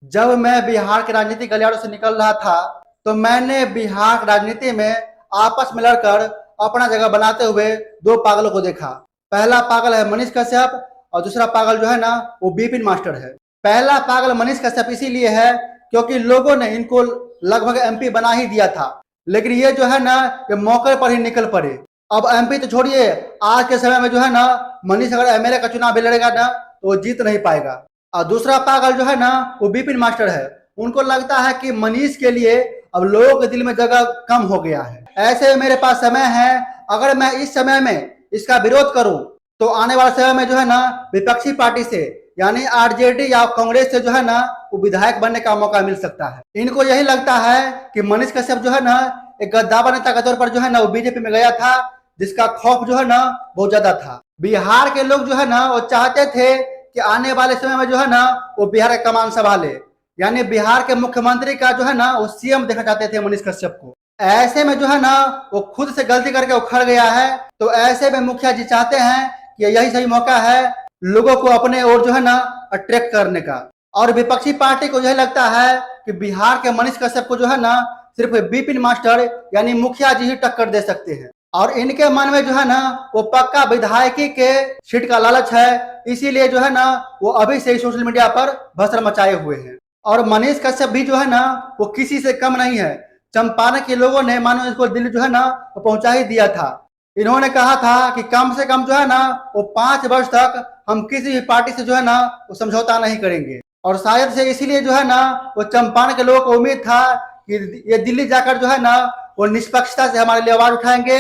जब मैं बिहार के राजनीतिक गलियारों से निकल रहा था तो मैंने बिहार की राजनीति में आपस में लड़कर अपना जगह बनाते हुए दो पागलों को देखा। पहला पागल है मनीष कश्यप और दूसरा पागल जो है ना वो बिपिन मास्टर है। पहला पागल मनीष कश्यप इसीलिए है क्योंकि लोगों ने इनको लगभग एमपी बना ही दिया था, लेकिन ये जो है ना ये मौके पर ही निकल पड़े। अब एमपी तो छोड़िए, आज के समय में जो है ना मनीष अगर एमएलए का चुनाव भी लड़ेगा ना तो वो जीत नहीं पाएगा। और दूसरा पागल जो है ना वो बिपिन मास्टर है। उनको लगता है कि मनीष के लिए अब लोगों के दिल में जगह कम हो गया है। ऐसे मेरे पास समय है, अगर मैं इस समय में इसका विरोध करूं तो आने वाले समय में जो है ना विपक्षी पार्टी से यानी आरजेडी या कांग्रेस से जो है ना वो विधायक बनने का मौका मिल सकता है। इनको यही लगता है कि मनीष कश्यप जो है ना एक गद्दावर नेता के तौर पर जो है ना वो बीजेपी में गया था, जिसका खौफ जो है ना बहुत ज्यादा था। बिहार के लोग जो है ना वो चाहते थे कि आने वाले समय में जो है ना वो बिहार का कमान संभाले, यानी बिहार के मुख्यमंत्री का जो है ना वो सीएम देखना चाहते थे मनीष कश्यप को। ऐसे में जो है ना वो खुद से गलती करके उखड़ गया है, तो ऐसे में मुखिया जी चाहते हैं कि यही सही मौका है लोगों को अपने ओर जो है ना अट्रैक्ट करने का। और विपक्षी पार्टी को यह लगता है कि बिहार के मनीष कश्यप को जो है ना सिर्फ बिपिन मास्टर यानी मुखिया जी ही टक्कर दे सकते हैं, और इनके मन में जो है ना वो पक्का विधायकी के सीट का लालच है। इसीलिए जो है ना वो अभी से ही सोशल मीडिया पर भसड़ मचाए हुए हैं। और मनीष कश्यप भी जो है ना वो किसी से कम नहीं है। चंपारण के लोगों ने मानो इसको दिल्ली जो है ना वो पहुंचा ही दिया था। इन्होंने कहा था कि कम से कम जो है ना वो 5 वर्ष तक हम किसी भी पार्टी से जो है ना वो समझौता नहीं करेंगे। और शायद से इसीलिए जो है ना वो चंपारण के लोगों को उम्मीद था कि ये दिल्ली जाकर जो है ना वो निष्पक्षता से हमारे लिए आवाज उठाएंगे,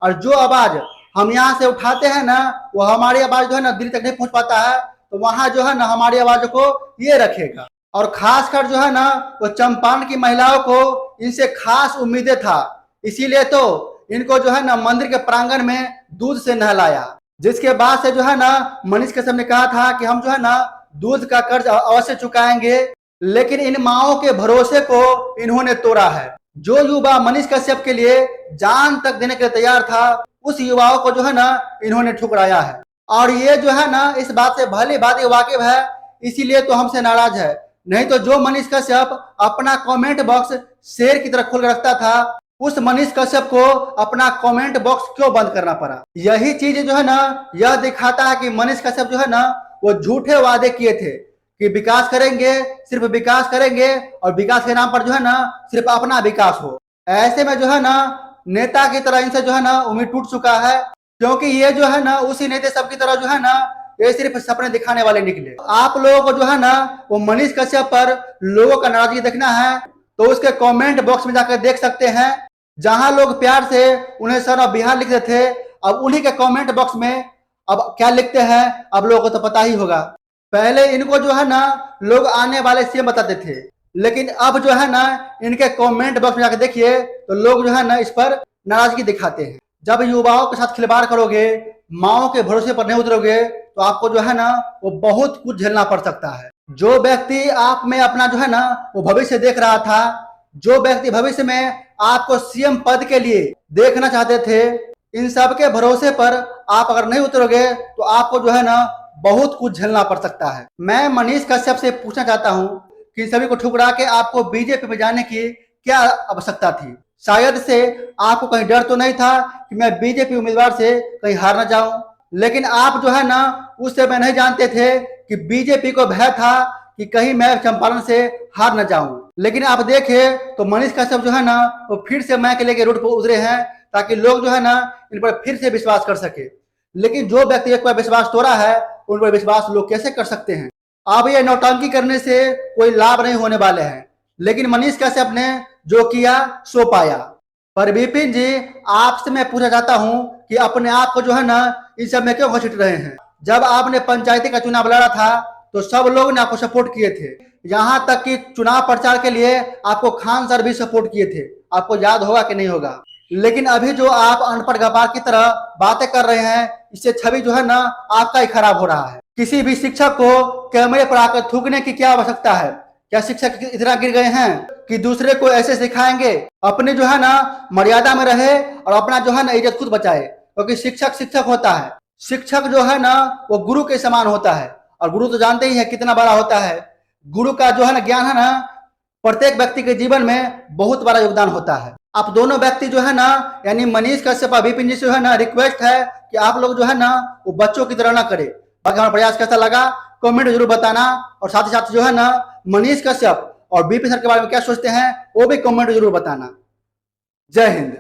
और जो आवाज हम यहाँ से उठाते हैं ना वो हमारी आवाज जो है ना दिल्ली तक नहीं पहुंच पाता है, तो वहां जो है ना हमारी आवाज को ये रखेगा। और खासकर जो है ना वो चंपारण की महिलाओं को इनसे खास उम्मीदें था, इसीलिए तो इनको जो है ना मंदिर के प्रांगण में दूध से नहलाया। जिसके बाद से जो है ना मनीष कश्यप ने कहा था कि हम जो है ना दूध का कर्ज अवश्य चुकाएंगे, लेकिन इन माओं के भरोसे को इन्होंने तोड़ा है। जो युवा मनीष कश्यप के लिए जान तक देने के लिए तैयार था, उस युवाओं को जो है ना इन्होंने ठुकराया है। और ये जो है ना इस बात से भली भांति वाकिफ है, इसीलिए तो हमसे नाराज है। नहीं तो जो मनीष कश्यप अपना कमेंट बॉक्स शेर की तरह खोल रखता था, उस मनीष कश्यप को अपना कमेंट बॉक्स क्यों बंद करना पड़ा। यही चीज जो है ना यह दिखाता है कि मनीष कश्यप जो है ना वो झूठे वादे किए थे कि विकास करेंगे, सिर्फ विकास करेंगे, और विकास के नाम पर जो है ना सिर्फ अपना विकास हो। ऐसे में जो है ना नेता की तरह इनसे जो है ना उम्मीद टूट चुका है, क्योंकि ये जो है ना उसी नेता सब की तरह जो है ना ये सिर्फ सपने दिखाने वाले निकले। आप लोगों को जो है ना वो मनीष कश्यप पर लोगों का नाराजगी देखना है तो उसके कमेंट बॉक्स में जाकर देख सकते हैं। जहां लोग प्यार से उन्हें सन ऑफ बिहार लिखते थे, अब उन्हीं के कमेंट बॉक्स में अब क्या लिखते हैं अब लोगों को तो पता ही होगा। पहले इनको जो है ना लोग आने वाले सीएम बताते थे, लेकिन अब जो है ना इनके कमेंट बॉक्स में जाकर देखिए तो लोग जो है ना इस पर नाराजगी दिखाते हैं। जब युवाओं के साथ खिलवाड़ करोगे, माओ के भरोसे पर नहीं उतरोगे, तो आपको जो है ना वो बहुत कुछ झेलना पड़ सकता है। जो व्यक्ति आप में अपना जो है ना वो भविष्य देख रहा था, जो व्यक्ति भविष्य में आपको सीएम पद के लिए देखना चाहते थे, इन सब के भरोसे पर आप अगर नहीं उतरोगे तो आपको जो है ना बहुत कुछ झेलना पड़ सकता है। मैं मनीष कश्यप से पूछना चाहता हूं कि सभी को ठुकरा के आपको बीजेपी में जाने की क्या आवश्यकता थी। शायद से आपको कहीं डर तो नहीं था कि मैं बीजेपी उम्मीदवार से कहीं हार ना जाऊं, लेकिन आप जो है ना उस समय नहीं जानते थे कि बीजेपी को भय था कि कहीं मैं चंपारण से हार न जाऊं। लेकिन आप देखे तो मनीष कश्यप जो है ना वो फिर से मैं के लेके रोड पर उतरे हैं, ताकि लोग जो है ना इन पर फिर से विश्वास कर सके। लेकिन जो व्यक्ति एक बार विश्वास तोड़ा है उन पर विश्वास लोग कैसे कर सकते हैं। अब ये नौटंकी करने से कोई लाभ नहीं होने वाले हैं, लेकिन मनीष कश्यप ने जो किया सो पाया। पर विपिन जी, आपसे मैं पूछना चाहता हूं कि अपने आप को जो है ना इन सब में क्यों घसीट रहे हैं। जब आपने पंचायती का चुनाव लड़ा था तो सब लोग ने आपको सपोर्ट किए थे, यहाँ तक कि चुनाव प्रचार के लिए आपको खान सर भी सपोर्ट किए थे, आपको याद होगा कि नहीं होगा। लेकिन अभी जो आप अनपढ़ गवार की तरह बातें कर रहे हैं, इससे छवि जो है ना आपका ही खराब हो रहा है। किसी भी शिक्षक को कैमरे पर आकर थूकने की क्या आवश्यकता है। क्या शिक्षक इतना गिर गए हैं कि दूसरे को ऐसे सिखाएंगे। अपने जो है ना मर्यादा में रहे और अपना जो है ना इज्जत खुद बचाए, क्योंकि शिक्षक शिक्षक होता है। शिक्षक जो है ना वो गुरु के समान होता है, और गुरु तो जानते ही है कितना बड़ा होता है। गुरु का जो है ना ज्ञान है ना, प्रत्येक व्यक्ति के जीवन में बहुत बड़ा योगदान होता है। आप दोनों व्यक्ति जो है ना, यानी मनीष कश्यप और विपिन जी से जो है ना रिक्वेस्ट है कि आप लोग जो है ना वो बच्चों की तरह ना करें। बाकी हमारा प्रयास कैसा लगा कमेंट जरूर बताना, और साथ ही साथ जो है ना मनीष कश्यप और विपिन सर के बारे में क्या सोचते हैं वो भी कमेंट जरूर बताना। जय हिंद।